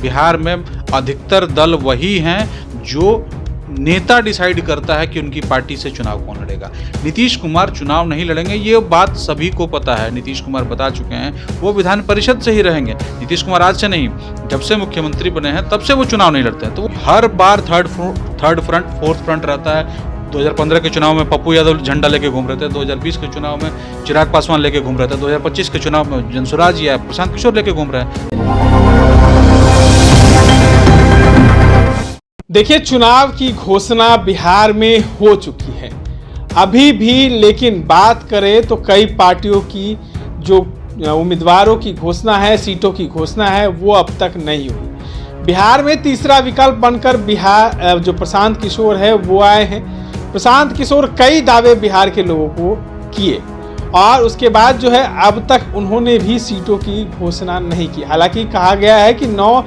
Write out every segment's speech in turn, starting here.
बिहार में अधिकतर दल वही हैं जो नेता डिसाइड करता है कि उनकी पार्टी से चुनाव कौन लड़ेगा। नीतीश कुमार चुनाव नहीं लड़ेंगे, ये बात सभी को पता है। नीतीश कुमार बता चुके हैं वो विधान परिषद से ही रहेंगे। नीतीश कुमार आज से नहीं, जब से मुख्यमंत्री बने हैं तब से वो चुनाव नहीं लड़ते हैं। तो हर बार थर्ड फ्रंट फोर्थ फ्रंट रहता है। 2015 के चुनाव में पप्पू यादव झंडा लेके घूम रहे थे, 2020 के चुनाव में चिराग पासवान लेके घूम रहे थे, 2025 के चुनाव में जनसुराज या प्रशांत किशोर लेके घूम रहे हैं। देखिए, चुनाव की घोषणा बिहार में हो चुकी है अभी भी, लेकिन बात करें तो कई पार्टियों की जो उम्मीदवारों की घोषणा है, सीटों की घोषणा है, वो अब तक नहीं हुई। बिहार में तीसरा विकल्प बनकर बिहार जो प्रशांत किशोर है वो आए हैं। प्रशांत किशोर कई दावे बिहार के लोगों को किए और उसके बाद जो है अब तक उन्होंने भी सीटों की घोषणा नहीं की। हालांकि कहा गया है कि 9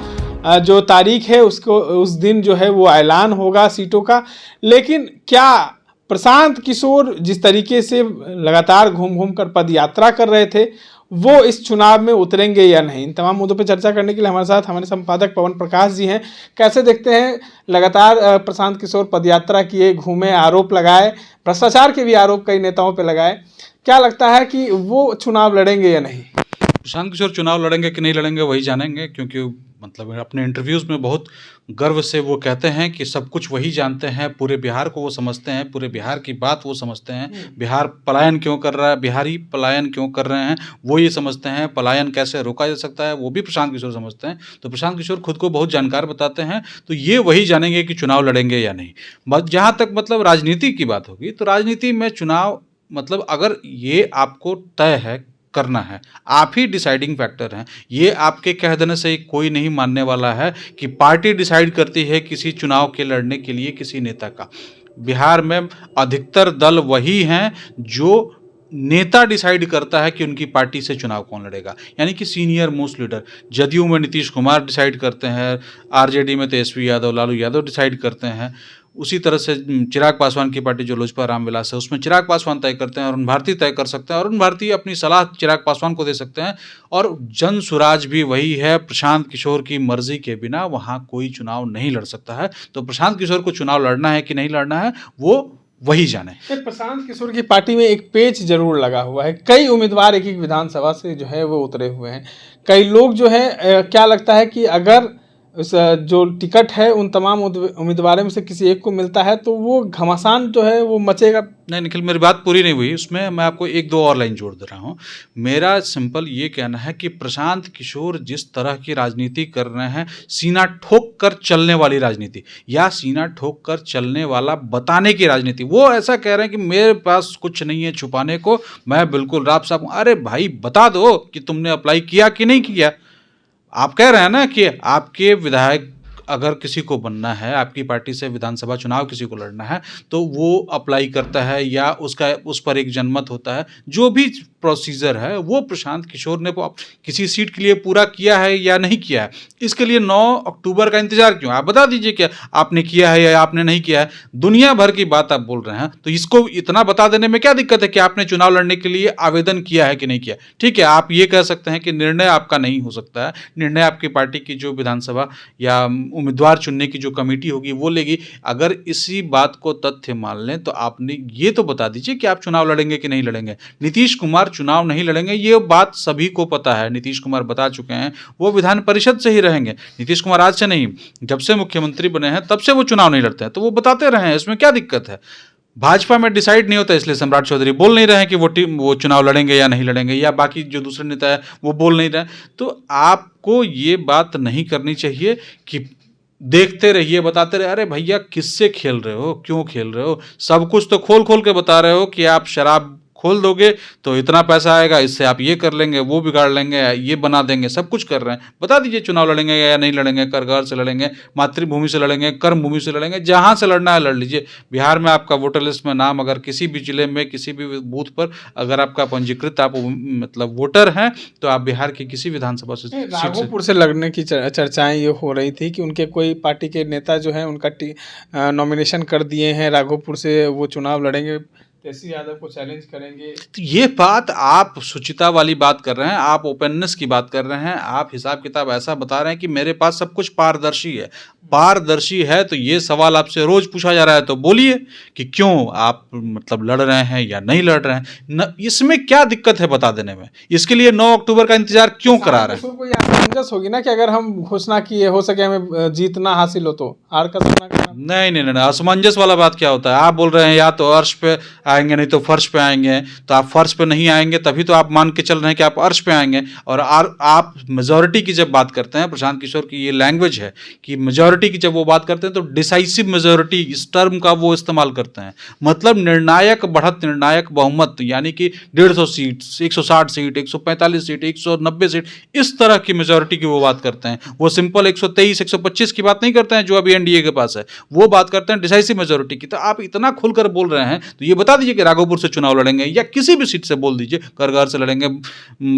जो तारीख है उसको उस दिन जो है वो ऐलान होगा सीटों का। लेकिन क्या प्रशांत किशोर जिस तरीके से लगातार घूम घूम कर पद यात्रा कर रहे थे वो इस चुनाव में उतरेंगे या नहीं? इन तमाम मुद्दों पर चर्चा करने के लिए हमारे साथ हमारे संपादक पवन प्रकाश जी हैं। कैसे देखते हैं, लगातार प्रशांत किशोर पदयात्रा किए, घूमे, आरोप लगाए, भ्रष्टाचार के भी आरोप कई नेताओं पर लगाए। क्या लगता है कि वो चुनाव लड़ेंगे या नहीं? प्रशांत किशोर चुनाव लड़ेंगे कि नहीं लड़ेंगे वही जानेंगे, क्योंकि मतलब अपने इंटरव्यूज़ में बहुत गर्व से वो कहते हैं कि सब कुछ वही जानते हैं, पूरे बिहार को वो समझते हैं, पूरे बिहार की बात वो समझते हैं। बिहार पलायन क्यों कर रहा है, बिहारी पलायन क्यों कर रहे हैं वो ये समझते हैं। पलायन कैसे रोका जा सकता है वो भी प्रशांत किशोर समझते हैं। तो प्रशांत किशोर खुद को बहुत जानकार बताते हैं। तो ये वही जानेंगे कि चुनाव लड़ेंगे या नहीं। बस जहाँ तक मतलब राजनीति की बात होगी तो राजनीति में चुनाव मतलब अगर ये आपको तय है करना है, आप ही डिसाइडिंग फैक्टर हैं। ये आपके कह देने से कोई नहीं मानने वाला है कि पार्टी डिसाइड करती है किसी चुनाव के लड़ने के लिए किसी नेता का। बिहार में अधिकतर दल वही हैं जो नेता डिसाइड करता है कि उनकी पार्टी से चुनाव कौन लड़ेगा, यानी कि सीनियर मोस्ट लीडर। जदयू में नीतीश कुमार डिसाइड करते हैं, आरजेडी में तेजस्वी यादव, लालू यादव डिसाइड करते हैं। उसी तरह से चिराग पासवान की पार्टी जो लोजपा रामविलास है उसमें चिराग पासवान तय करते हैं, अरुण भारती तय कर सकते हैं, अरुण भारती अपनी सलाह चिराग पासवान को दे सकते हैं। और जन सुराज भी वही है, प्रशांत किशोर की मर्जी के बिना वहाँ कोई चुनाव नहीं लड़ सकता है। तो प्रशांत किशोर को चुनाव लड़ना है कि नहीं लड़ना है वो वही जाने। प्रशांत किशोर की पार्टी में एक पेच जरूर लगा हुआ है, कई उम्मीदवार एक एक विधानसभा से जो है वो उतरे हुए हैं। कई लोग जो है क्या लगता है कि अगर उस जो टिकट है उन तमाम उम्मीदवारों में से किसी एक को मिलता है तो वो घमासान जो है वो मचेगा। नहीं निखिल, मेरी बात पूरी नहीं हुई, उसमें मैं आपको 1-2 और लाइन जोड़ दे रहा हूँ। मेरा सिंपल ये कहना है कि प्रशांत किशोर जिस तरह की राजनीति कर रहे हैं, सीना ठोक कर चलने वाली राजनीति या सीना ठोक कर चलने वाला बताने की राजनीति, वो ऐसा कह रहे हैं कि मेरे पास कुछ नहीं है छुपाने को, मैं बिल्कुल राफ साफ हूँ। अरे भाई बता दो कि तुमने अप्लाई किया कि नहीं किया। आप कह रहे हैं ना कि आपके विधायक अगर किसी को बनना है, आपकी पार्टी से विधानसभा चुनाव किसी को लड़ना है तो वो अप्लाई करता है या उसका उस पर एक जनमत होता है। जो भी प्रोसीजर है वो प्रशांत किशोर ने किसी सीट के लिए पूरा किया है या नहीं किया है, इसके लिए 9 अक्टूबर का इंतजार क्यों? आप बता दीजिए कि आपने किया है या आपने नहीं किया है। दुनिया भर की बात आप बोल रहे हैं तो इसको इतना बता देने में क्या दिक्कत है कि आपने चुनाव लड़ने के लिए आवेदन किया है कि नहीं किया। ठीक है, आप ये कह सकते हैं कि निर्णय आपका नहीं हो सकता है, निर्णय आपकी पार्टी की जो विधानसभा या उम्मीदवार चुनने की जो कमेटी होगी वो लेगी। अगर इसी बात को तथ्य मान लें तो आपने ये तो बता दीजिए कि आप चुनाव लड़ेंगे कि नहीं लड़ेंगे। नीतीश कुमार चुनाव नहीं लड़ेंगे, ये बात सभी को पता है। नीतीश कुमार बता चुके हैं वो विधान परिषद से ही रहेंगे। नीतीश कुमार आज से नहीं, जब से मुख्यमंत्री बने हैं तब से वो चुनाव नहीं लड़ते हैं, तो वो बताते रहे हैं, इसमें क्या दिक्कत है। भाजपा में डिसाइड नहीं होता इसलिए सम्राट चौधरी बोल नहीं रहे हैं कि वो चुनाव लड़ेंगे या नहीं लड़ेंगे, या बाकी जो दूसरे नेता है वो बोल नहीं रहे। तो आपको ये बात नहीं करनी चाहिए कि देखते रहिए बताते रहे। अरे भैया किससे खेल रहे हो, क्यों खेल रहे हो? सब कुछ तो खोल खोल के बता रहे हो कि आप शराब खोल दोगे तो इतना पैसा आएगा, इससे आप ये कर लेंगे, वो बिगाड़ लेंगे, ये बना देंगे, सब कुछ कर रहे हैं। बता दीजिए चुनाव लड़ेंगे या नहीं लड़ेंगे, करघर से लड़ेंगे, मातृभूमि से लड़ेंगे, कर्म भूमि से लड़ेंगे, जहाँ से लड़ना है लड़ लीजिए। बिहार में आपका वोटर लिस्ट में नाम अगर किसी भी जिले में किसी भी बूथ पर अगर आपका पंजीकृत आप मतलब वोटर हैं तो आप बिहार की किसी विधानसभा से राघोपुर से लड़ने की चर्चाएं ये हो रही थी कि उनके कोई पार्टी के नेता जो है उनका नॉमिनेशन कर दिए हैं, राघोपुर से वो चुनाव लड़ेंगे। तेजस्वी यादव को चैलेंज करेंगे। तो ये बात आप शुचिता वाली बात कर रहे हैं, आप ओपननेस की बात कर रहे हैं, आप हिसाब किताब ऐसा बता रहे हैं कि मेरे पास सब कुछ पारदर्शी है। पारदर्शी है तो ये सवाल आपसे रोज पूछा जा रहा है, तो बोलिए कि क्यों आप मतलब लड़ रहे हैं या नहीं लड़ रहे हैं न, इसमें क्या दिक्कत है बता देने में? इसके लिए 9 अक्टूबर का इंतजार क्यों करा रहे हैं? कोई असमंजस होगी ना कि अगर हम घोषणा किए, हो सके हमें जीत ना हासिल हो तो हार का सामना करना। नहीं, असमंजस वाला बात क्या होता है? आप बोल रहे हैं या तो अर्श पे आएंगे नहीं तो फर्श पे आएंगे, तो आप फर्श पे नहीं आएंगे तभी तो आप मान के चल रहे हैं कि आप अर्श पे आएंगे। और आप मेजॉरिटी की जब बात करते हैं, प्रशांत किशोर की ये लैंग्वेज है कि मेजॉरिटी की जब वो बात करते हैं तो डिसाइसिव मेजॉरिटी इस टर्म का वो इस्तेमाल करते हैं, मतलब निर्णायक बढ़त, निर्णायक बहुमत, यानी कि 150 सीट, 160 सीट, 145 सीट, 190 सीट, इस तरह की मेजॉरिटी की वो बात करते हैं। वो सिंपल 123, 125 की बात नहीं करते हैं जो अभी एनडीए के पास है, वो बात करते हैं डिसाइसिव मेजॉरिटी की। तो आप इतना खुलकर बोल रहे हैं तो ये बता दीजिए कि राघोपुर से चुनाव लड़ेंगे या किसी भी सीट से बोल दीजिए, करगार से लड़ेंगे,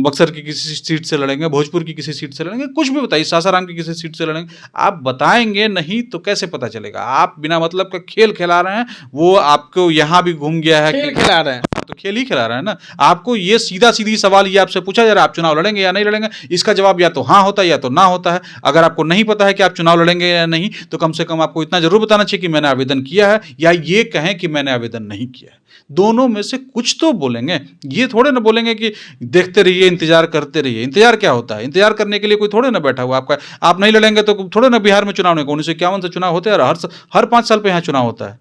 बक्सर की किसी सीट से लड़ेंगे, भोजपुर की किसी सीट से लड़ेंगे, कुछ भी बताइए, सासाराम की किसी सीट से लड़ेंगे। आप बताएंगे नहीं तो कैसे पता चलेगा? आप बिना मतलब का खेल खिला रहे हैं। वो आपको यहाँ भी घूम गया है, खेल खिला रहे हैं तो खेल ही खिला रहा है ना। आपको ये सीधा सीधी सवाल ये आपसे पूछा जा रहा है, आप चुनाव लड़ेंगे या नहीं लड़ेंगे? इसका जवाब या तो हाँ होता है या तो ना होता है। अगर आपको नहीं पता है कि आप चुनाव लड़ेंगे या नहीं, तो कम से कम आपको इतना जरूर बताना चाहिए कि मैंने आवेदन किया है, या ये कहें कि मैंने आवेदन नहीं किया है। दोनों में से कुछ तो बोलेंगे। ये थोड़े ना बोलेंगे कि देखते रहिए, इंतजार करते रहिए। इंतजार क्या होता है? इंतजार करने के लिए कोई थोड़े ना बैठा हुआ आपका। आप नहीं लड़ेंगे तो थोड़े ना बिहार में चुनाव नहीं, 1951 से चुनाव होते हैं और हर 5 साल पे यहाँ चुनाव होता है।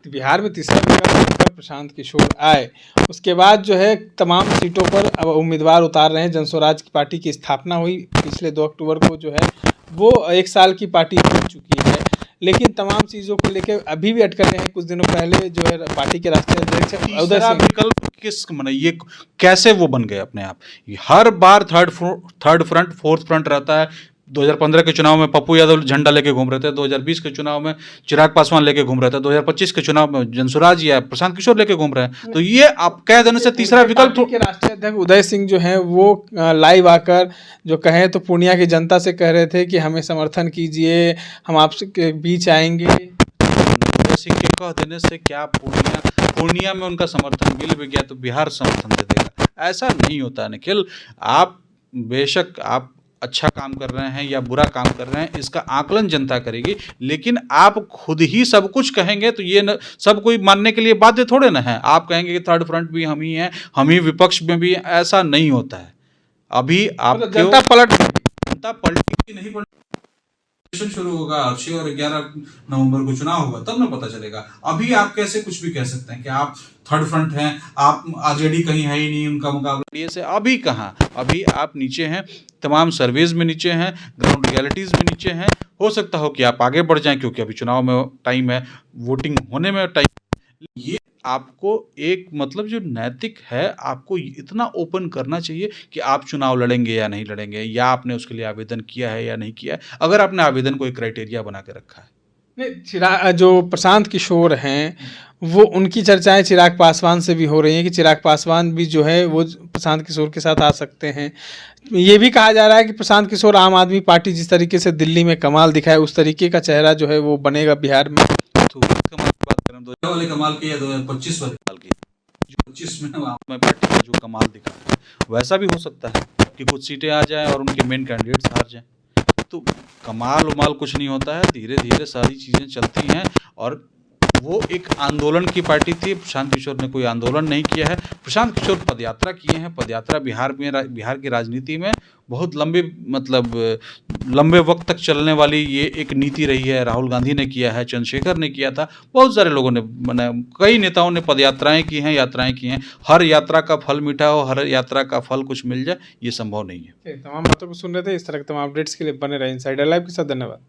बिहार में तीसरा विकल्प प्रशांत किशोर आए, उसके बाद जो है तमाम सीटों पर अब उम्मीदवार उतार रहे हैं। जनस्वराज की पार्टी की स्थापना हुई पिछले 2 अक्टूबर को, जो है वो 1 साल की पार्टी बन चुकी है, लेकिन तमाम चीज़ों को लेकर अभी भी अटकलें हैं। कुछ दिनों पहले जो है पार्टी के राष्ट्रीय अध्यक्ष उदय सिंह, विकल्प किस माने ये कैसे वो बन गए अपने आप? हर बार थर्ड फ्रंट, फोर्थ फ्रंट रहता है। 2015 के चुनाव में पप्पू यादव झंडा लेके घूम रहे थे, 2020 के चुनाव में चिराग पासवान लेके घूम रहे थे, 2025 के चुनाव में जनसुराज या प्रशांत किशोर लेके घूम रहे हैं। तो ये आप कह देने से तीसरा विकल्प के राष्ट्रीय अध्यक्ष उदय सिंह जो है वो लाइव आकर जो कहें तो पूर्णिया की जनता से कह रहे थे कि हमें समर्थन कीजिए, हम आपके बीच आएंगे। उदय सिंह के कह देने से क्या पूर्णिया में उनका समर्थन मिल भी गया तो बिहार समर्थन दे देगा? ऐसा नहीं होता है निखिल। आप बेशक आप अच्छा काम कर रहे हैं या बुरा काम कर रहे हैं, इसका आकलन जनता करेगी, लेकिन आप खुद ही सब कुछ कहेंगे तो ये सब कोई मानने के लिए बाध्य थोड़े ना है। आप कहेंगे कि थर्ड फ्रंट भी हम ही हैं, हम ही विपक्ष में भी, ऐसा नहीं होता है। अभी आप जनता पलटी नहीं पलटी, शुरू होगा अर्शी और 11 नवंबर को चुनाव होगा, तब ना पता चलेगा। अभी आप कैसे कुछ भी कह सकते हैं कि आप थर्ड फ्रंट हैं, आप आरजेडी कहीं है ही नहीं उनका मुकाबला ये से। अभी कहाँ, अभी आप नीचे हैं, तमाम सर्वेज में नीचे हैं, ग्राउंड रियलिटीज में नीचे हैं। हो सकता हो कि आप आगे बढ़ जाएं क्योंकि अभी चुनाव में टाइम है, वोटिंग होने में टाइम। ये आपको एक मतलब जो नैतिक है, आपको इतना ओपन करना चाहिए कि आप चुनाव लड़ेंगे या नहीं लड़ेंगे, या आपने उसके लिए आवेदन किया है या नहीं किया है। अगर आपने आवेदन को एक क्राइटेरिया बना के रखा है। नहीं, जो प्रशांत किशोर हैं वो, उनकी चर्चाएं चिराग पासवान से भी हो रही हैं कि चिराग पासवान भी जो है वो प्रशांत किशोर के साथ आ सकते हैं। ये भी कहा जा रहा है कि प्रशांत किशोर आम आदमी पार्टी जिस तरीके से दिल्ली में कमाल दिखाए, उस तरीके का चेहरा जो है वो बनेगा बिहार में। तो कमाल की बात करें, 2000 वाले कमाल की या 2025 वाले कमाल की? जो 25 में आम आदमी पार्टी का जो कमाल दिखा है, वैसा भी हो सकता है कि कुछ सीटें आ जाएं और उनके मेन कैंडिडेट्स हार जाएं। तो कमाल उमाल कुछ नहीं होता है, धीरे धीरे सारी चीज़ें चलती हैं। और वो एक आंदोलन की पार्टी थी, प्रशांत किशोर ने कोई आंदोलन नहीं किया है। प्रशांत किशोर पदयात्रा किए हैं। पदयात्रा बिहार की राजनीति में बहुत लंबे वक्त तक चलने वाली ये एक नीति रही है। राहुल गांधी ने किया है, चंद्रशेखर ने किया था, बहुत सारे लोगों ने, कई नेताओं ने पदयात्राएं की हैं, यात्राएं की हैं। हर यात्रा का फल मीठा हो, हर यात्रा का फल कुछ मिल जाए, ये संभव नहीं है। तमाम बातों को सुन रहे थे। इस तरह के तमाम अपडेट्स के लिए बने रहे इनसाइडर लाइव के साथ। धन्यवाद।